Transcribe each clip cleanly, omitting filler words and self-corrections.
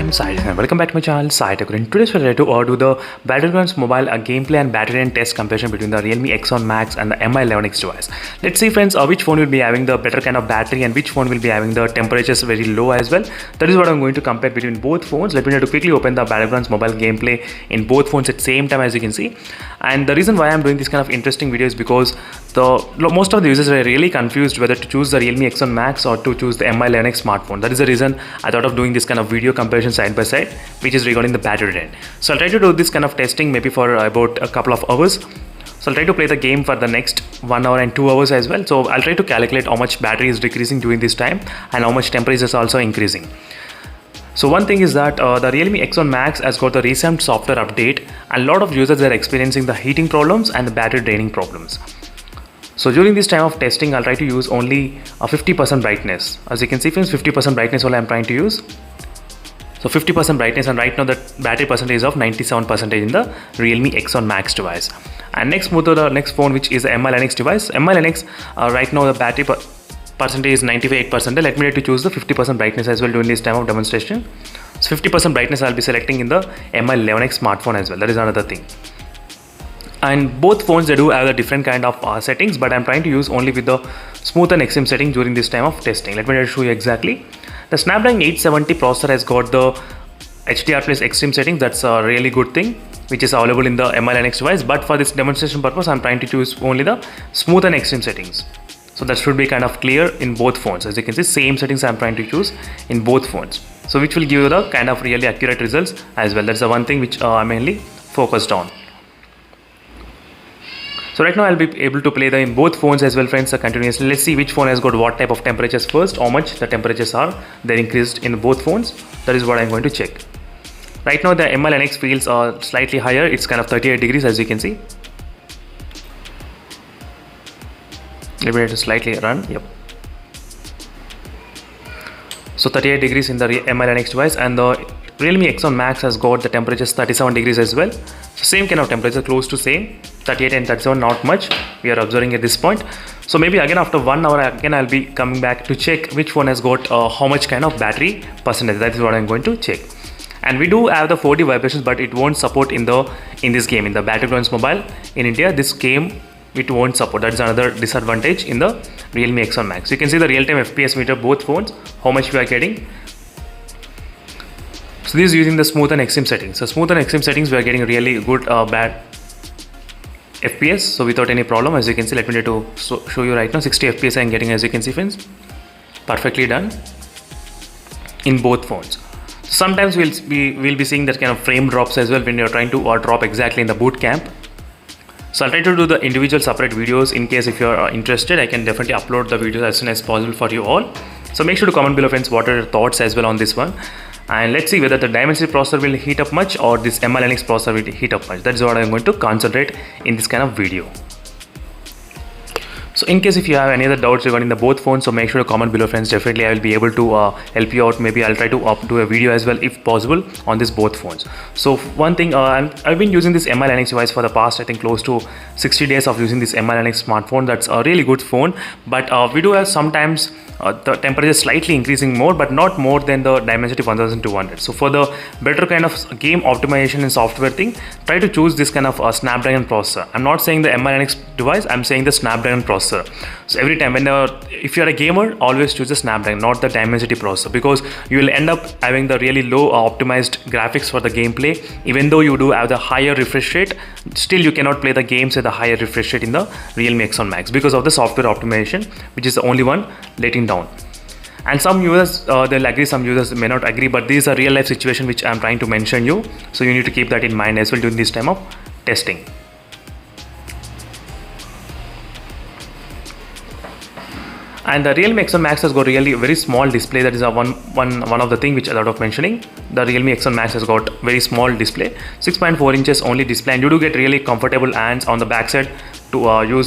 I'm Sai and welcome back to my channel Sai Tech. In today's video, to do the Battlegrounds mobile gameplay and battery and test comparison between the Realme X7 Max and the Mi11X device. Let's see friends, which phone will be having the better kind of battery and which phone will be having the temperatures very low as well. That is what I'm going to compare between both phones. Let me try to quickly open the Battlegrounds mobile gameplay in both phones at the same time, as you can see. And the reason why I'm doing this kind of interesting video is because most of the users are really confused whether to choose the Realme X7 Max or to choose the Mi11X smartphone. That is the reason I thought of doing this kind of video comparison side by side, which is regarding the battery drain. So I'll try to do this kind of testing maybe for about a couple of hours. So I'll try to play the game for the next 1 hour and 2 hours as well. So I'll try to calculate how much battery is decreasing during this time and how much temperature is also increasing. So one thing is that the Realme X1 Max has got the recent software update, and a lot of users are experiencing the heating problems and the battery draining problems. So during this time of testing, I'll try to use only a 50% brightness. As you can see friends, 50% brightness only I'm trying to use. So 50% brightness, and right now the battery percentage is of 97% in the Realme X1 Max device. And next move to the next phone, which is the Mi11X device. Mi11X right now the battery percentage is 98%. Let me try to choose the 50% brightness as well during this time of demonstration. So 50% brightness I'll be selecting in the Mi11X smartphone as well. That is another thing. And both phones, they do have a different kind of settings, but I'm trying to use only with the smooth and extreme setting during this time of testing. Let me try to show you exactly. The Snapdragon 870 processor has got the HDR plus extreme settings. That's a really good thing, which is available in the Mi11X device. But for this demonstration purpose, I'm trying to choose only the smooth and extreme settings. So that should be kind of clear in both phones. As you can see, same settings I'm trying to choose in both phones. So which will give you the kind of really accurate results as well. That's the one thing which I'm mainly focused on. So right now I'll be able to play in both phones as well friends continuously. Let's see which phone has got what type of temperatures first, how much the temperatures are they're increased in both phones. That is what I'm going to check. Right now the Mi11X feels slightly higher. It's kind of 38 degrees as you can see. Let me just slightly run. Yep. So 38 degrees in the Mi11X device, and the Realme X1 Max has got the temperatures 37 degrees as well. So same kind of temperature, close to same, 38 and 37, not much we are observing at this point. So maybe again after 1 hour again I'll be coming back to check which phone has got how much kind of battery percentage. That is what I'm going to check. And we do have the 4D vibrations, but it won't support in this game, in the Battlegrounds mobile in India. This game it won't support. That is another disadvantage in the Realme X1 Max. You can see the real-time FPS meter both phones, how much we are getting. So this is using the smooth and extreme settings. So smooth and extreme settings, we are getting really good bad FPS, so without any problem. As you can see, let me try to show you right now. 60 FPS I'm getting, as you can see friends, perfectly done in both phones. Sometimes we'll be seeing that kind of frame drops as well when you're trying to drop exactly in the boot camp. So I'll try to do the individual separate videos. In case if you're interested, I can definitely upload the videos as soon as possible for you all. So make sure to comment below friends what are your thoughts as well on this one. And let's see whether the Dimensity processor will heat up much or this Mi11X processor will heat up much. That's what I'm going to concentrate in this kind of video. So in case if you have any other doubts regarding the both phones, so make sure to comment below friends. Definitely I will be able to help you out. Maybe I'll try to do a video as well if possible on this both phones. So one thing, I've been using this Mi11X device for the past I think close to 60 days of using this Mi11X smartphone. That's a really good phone, but we do have sometimes the temperature is slightly increasing more, but not more than the Dimensity 1200. So for the better kind of game optimization and software thing, try to choose this kind of Snapdragon processor. I'm not saying the Mi11X device, I'm saying the Snapdragon processor. So every time if you're a gamer, always choose the Snapdragon, not the Dimensity processor, because you will end up having the really low optimized graphics for the gameplay. Even though you do have the higher refresh rate, still you cannot play the games at the higher refresh rate in the Realme X1 Max because of the software optimization, which is the only one letting down. And some users they'll agree, some users may not agree, but this is a real life situation which I'm trying to mention you, so you need to keep that in mind as well during this time of testing. And the Realme X1 Max has got really very small display. That is one of the thing which I thought of mentioning. The Realme X1 Max has got very small display, 6.4 inches only display, and you do get really comfortable hands on the backside to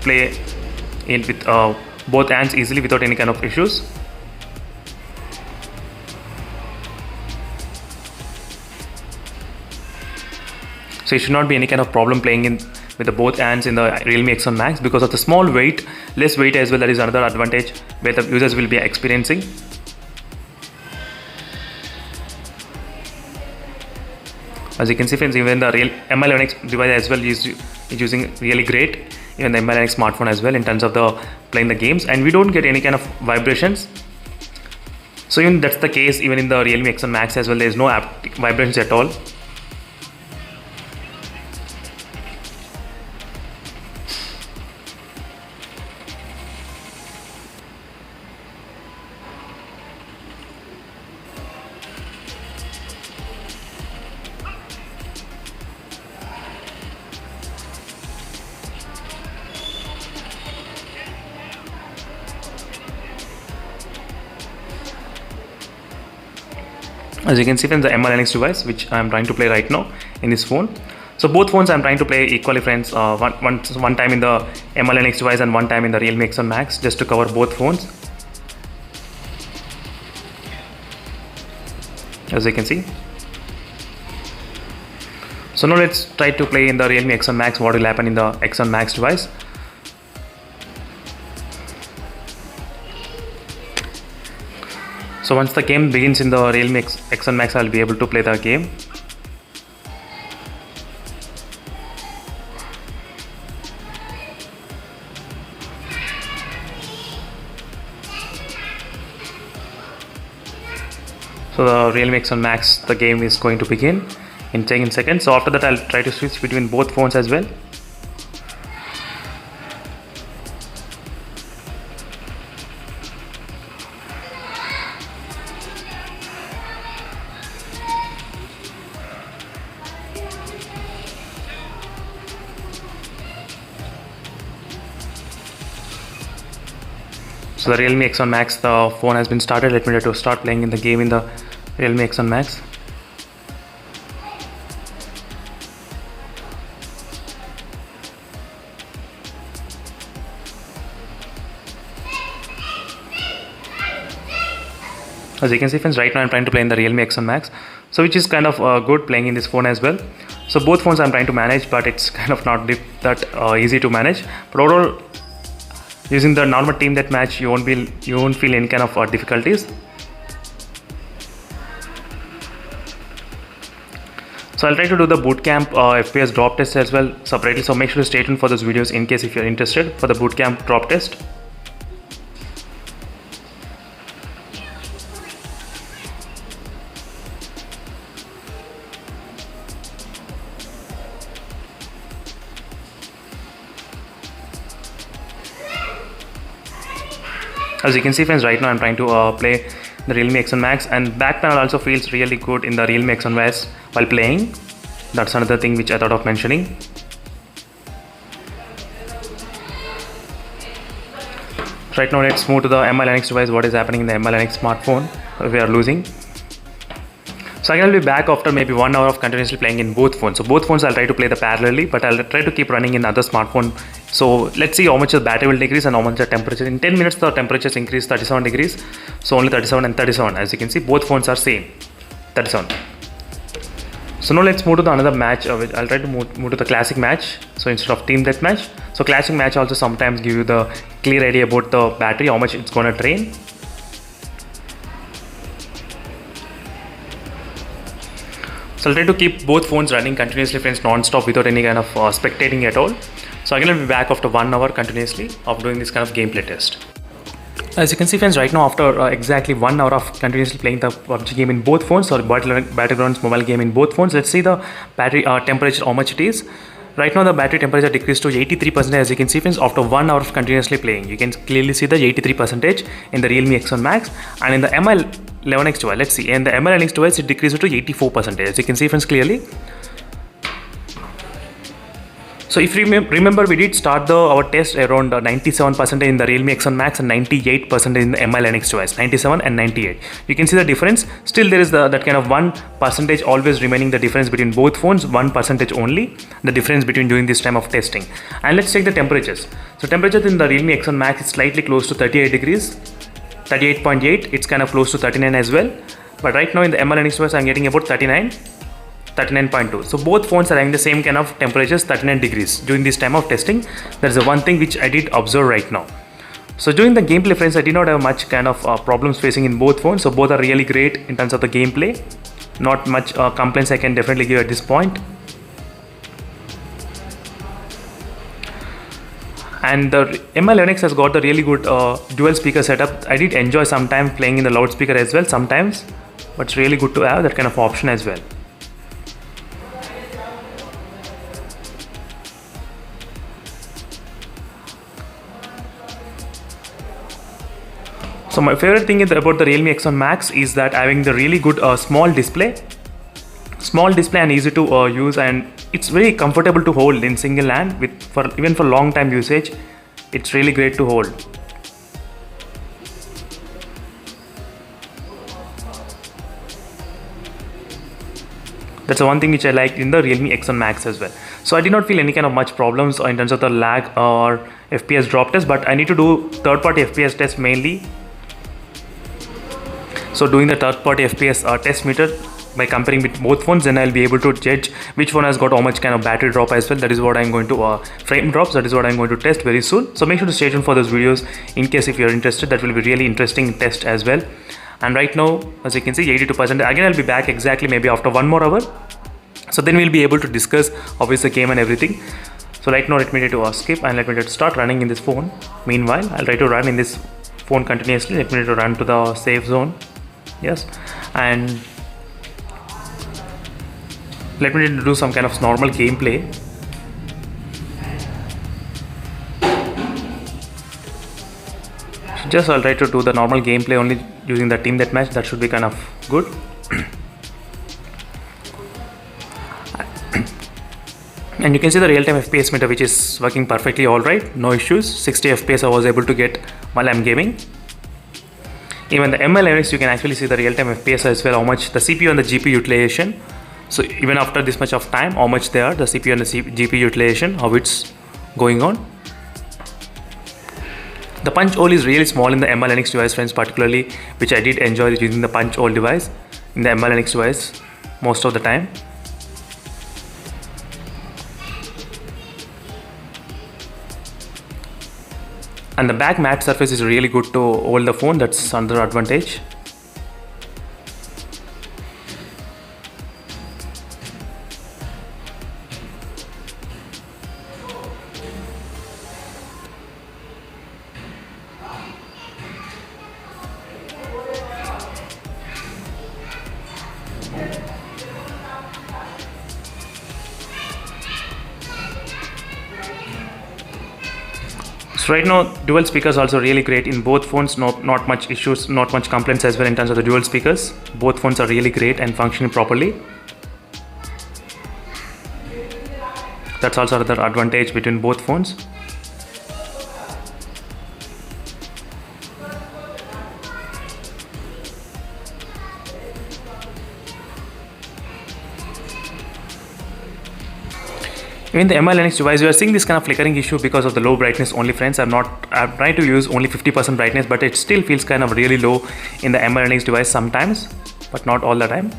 play in with both hands easily without any kind of issues. So it should not be any kind of problem playing in with the both hands in the Realme X1 Max because of the small weight, less weight as well. That is another advantage where the users will be experiencing. As you can see friends, even the real Mi11X device as well is using really great, even the Mi11X smartphone as well in terms of the playing the games, and we don't get any kind of vibrations. So even that's the case even in the Realme X7 Max as well, there is no vibrations at all. As you can see friends, the Mi11X device which I am trying to play right now in this phone. So both phones I am trying to play equally friends, one time in the Mi11X device and one time in the Realme X7 Max, just to cover both phones. As you can see. So now let's try to play in the Realme X7 Max what will happen in the X7 Max device. So once the game begins in the Realme X7 Max, I'll be able to play the game. So the Realme X7 Max, the game is going to begin in 10 seconds. So after that, I'll try to switch between both phones as well. So the Realme X7 Max, the phone has been started. Let me try to start playing in the game in the Realme X7 Max. As you can see friends, right now I'm trying to play in the Realme X7 Max, so which is kind of good playing in this phone as well. So both phones I'm trying to manage, but it's kind of not that easy to manage. But overall, using the normal team deathmatch, you won't feel any kind of difficulties. So I'll try to do the bootcamp FPS drop test as well separately. So make sure to stay tuned for those videos in case if you're interested for the bootcamp drop test. As you can see friends, right now I'm trying to play the Realme X7 Max, and back panel also feels really good in the Realme X7 Max while playing. That's another thing which I thought of mentioning. Right now let's move to the Mi11X device. What is happening in the Mi11X smartphone? We are losing. So I'll be back after maybe 1 hour of continuously playing in both phones. So both phones I'll try to play the parallelly, but I'll try to keep running in other smartphone. So let's see how much the battery will decrease and how much the temperature. In 10 minutes the temperatures increase 37 degrees. So only 37 and 37. As you can see, both phones are same, 37. So now let's move to the another match. I'll try to move to the classic match. So instead of team deathmatch. So classic match also sometimes give you the clear idea about the battery, how much it's gonna drain. So I'll try to keep both phones running continuously friends, non-stop without any kind of spectating at all. So again I'll be back after 1 hour continuously of doing this kind of gameplay test. As you can see friends, right now after exactly 1 hour of continuously playing the PUBG game in both phones, or Battlegrounds mobile game in both phones, let's see the battery temperature, how much it is. Right now the battery temperature decreased to 83%. As you can see friends, after 1 hour of continuously playing, you can clearly see the 83% in the Realme X7 Max, and in the Mi11X device, let's see, in the Mi11X device it decreased to 84%. As you can see friends clearly. So if you remember, we did start our test around 97% in the Realme X7 Max and 98% in the Mi11X device, 97 and 98. You can see the difference. Still there is that kind of 1% always remaining, the difference between both phones, 1% only, the difference between doing this time of testing. And let's check the temperatures. So temperature in the Realme X7 Max is slightly close to 38 degrees, 38.8, it's kind of close to 39 as well. But right now in the Mi11X device I'm getting about 39.2. So both phones are having the same kind of temperatures, 39 degrees during this time of testing. That's the one thing which I did observe right now. So during the gameplay friends, I did not have much kind of problems facing in both phones. So both are really great in terms of the gameplay. Not much complaints I can definitely give at this point. And the Mi11X has got the really good dual speaker setup. I did enjoy sometimes playing in the loudspeaker as well sometimes, but it's really good to have that kind of option as well. So my favorite thing about the Realme X7 Max is that having the really good small display and easy to use, and it's very comfortable to hold in single hand even for long time usage. It's really great to hold. That's the one thing which I liked in the Realme X7 Max as well. So I did not feel any kind of much problems in terms of the lag or FPS drop test, but I need to do third-party FPS test mainly. So doing the third-party FPS test meter by comparing with both phones, then I'll be able to judge which phone has got how much kind of battery drop as well. That is what I'm going to frame drops. That is what I'm going to test very soon. So make sure to stay tuned for those videos in case if you're interested. That will be really interesting test as well. And right now, as you can see, 82%. Again, I'll be back exactly maybe after 1 more hour. So then we'll be able to discuss how is the game and everything. So right now, let me try to skip and let me try to start running in this phone. Meanwhile, I'll try to run in this phone continuously. Let me try to run to the safe zone. Yes, and let me do some kind of normal gameplay. Just I'll try to do the normal gameplay only using the team deathmatch. That should be kind of good. And you can see the real-time FPS meter, which is working perfectly alright, no issues. 60 FPS I was able to get while I'm gaming. Even the Mi11X, you can actually see the real-time FPS as well, how much the CPU and the GPU utilization. So even after this much of time, how much they are, the CPU and the GPU utilization, how it's going on. The punch hole is really small in the Mi11X device, friends, particularly, which I did enjoy using the punch hole device in the Mi11X device most of the time. And the back matte surface is really good to hold the phone. That's another advantage. So right now, dual speakers also really great in both phones. Not much issues, not much complaints as well in terms of the dual speakers. Both phones are really great and functioning properly. That's also another advantage between both phones. Even the Mi11X device, we are seeing this kind of flickering issue because of the low brightness only, friends. I'm trying to use only 50% brightness, but it still feels kind of really low in the Mi11X device sometimes, but not all the time.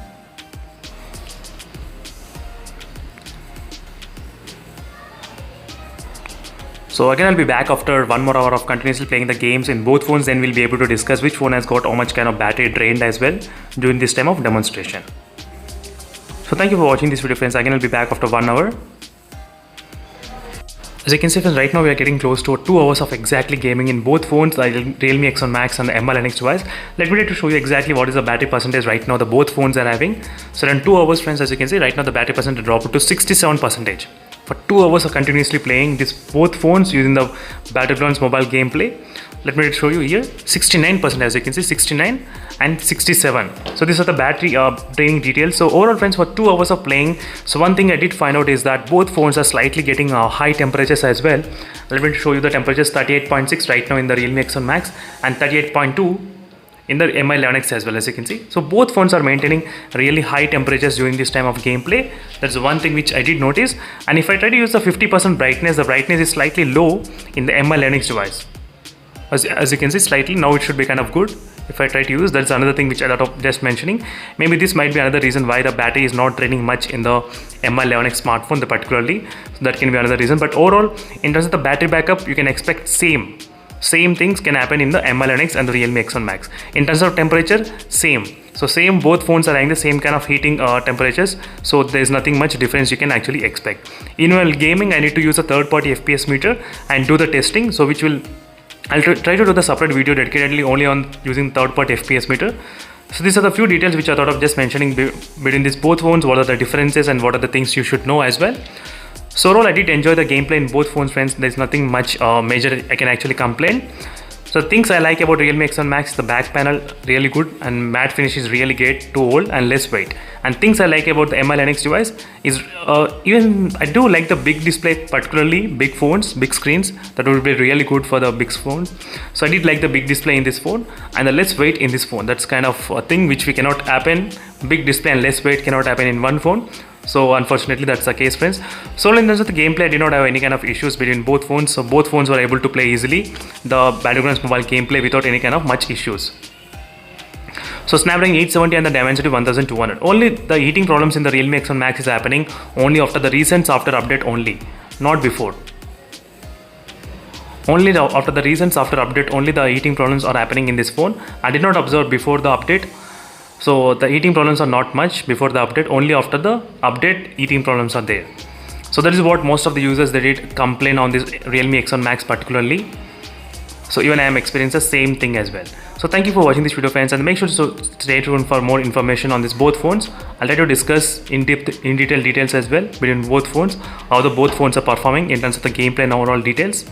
So again, I'll be back after 1 more hour of continuously playing the games in both phones. Then we'll be able to discuss which phone has got how much kind of battery drained as well during this time of demonstration. So thank you for watching this video, friends. Again, I'll be back after 1 hour. As you can see, friends, right now we are getting close to 2 hours of exactly gaming in both phones, the Realme X7 Max and the Mi11X device. Let me try to show you exactly what is the battery percentage right now the both phones are having. So in 2 hours, friends, as you can see, right now the battery percentage dropped to 67%. For 2 hours of continuously playing these both phones using the Battlegrounds mobile gameplay. Let me show you here, 69%, as you can see, 69 and 67. So these are the battery draining details. So overall, friends, for 2 hours of playing, so one thing I did find out is that both phones are slightly getting high temperatures as well. Let me show you the temperatures, 38.6 right now in the Realme X7 Max and 38.2 in the Mi11X as well, as you can see. So both phones are maintaining really high temperatures during this time of gameplay. That's one thing which I did notice. And if I try to use the 50% brightness, the brightness is slightly low in the Mi11X device. As you can see, slightly now it should be kind of good. If I try to use, that's another thing which I thought of just mentioning. Maybe this might be another reason why the battery is not draining much in the Mi11X smartphone particularly. So that can be another reason. But overall, in terms of the battery backup, you can expect same Same things can happen in the Mi11X and the Realme X1 Max. In terms of temperature, same. So same, both phones are having the same kind of heating temperatures. So there's nothing much difference you can actually expect. In while gaming, I need to use a third-party FPS meter and do the testing. So which will I'll try to do the separate video dedicatedly only on using third-party FPS meter. So these are the few details which I thought of just mentioning between these both phones. What are the differences and what are the things you should know as well. So overall, I did enjoy the gameplay in both phones, friends. There's nothing much major I can actually complain. So things I like about Realme X1 Max, the back panel really good and matte finish is really great to hold and less weight. And things I like about the Mi11X device is even I do like the big display, particularly big phones, big screens. That would be really good for the big phone. So I did like the big display in this phone and the less weight in this phone. That's kind of a thing which we cannot happen. Big display and less weight cannot happen in one phone. So unfortunately that's the case, friends. So in terms of the gameplay, I did not have any kind of issues between both phones. So both phones were able to play easily the Battlegrounds mobile gameplay without any kind of much issues. So Snapdragon 870 and the dimensity 1200. Only the heating problems in the Realme X1 Max is happening only after the recent software update only, not before. Only after the recent software update only the heating problems are happening in this phone. I did not observe before the update. So the heating problems are not much before the update, only after the update heating problems are there. So that is what most of the users they did complain on this Realme X1 Max particularly. So even I am experiencing the same thing as well. So thank you for watching this video, friends, and make sure to stay tuned for more information on this both phones. I'll try to discuss in detail details as well between both phones, how the both phones are performing in terms of the gameplay and overall details.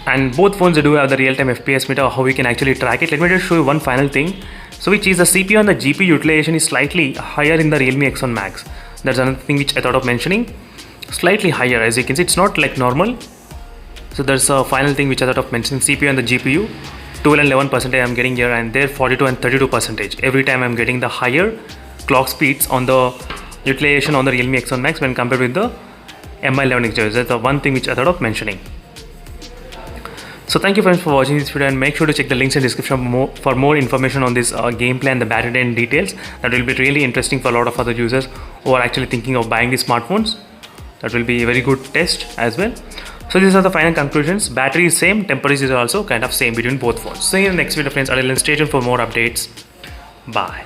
And both phones do have the real-time FPS meter, how we can actually track it. Let me just show you one final thing. So which is the CPU and the GPU utilization is slightly higher in the Realme X1 Max. That's another thing which I thought of mentioning. Slightly higher, as you can see, it's not like normal. So there's a final thing which I thought of mentioning. CPU and the GPU, 12 and 11% I'm getting here, and there 42 and 32%. Every time I'm getting the higher clock speeds on the utilization on the Realme X1 Max when compared with the Mi11X. That's the one thing which I thought of mentioning. So thank you, friends, for watching this video, and make sure to check the links in the description for more information on this gameplay and the battery and details. That will be really interesting for a lot of other users who are actually thinking of buying these smartphones. That will be a very good test as well. So these are the final conclusions. Battery is same, temperatures are also kind of same between both phones. See you in the next video, friends. Until then, stay tuned for more updates. Bye.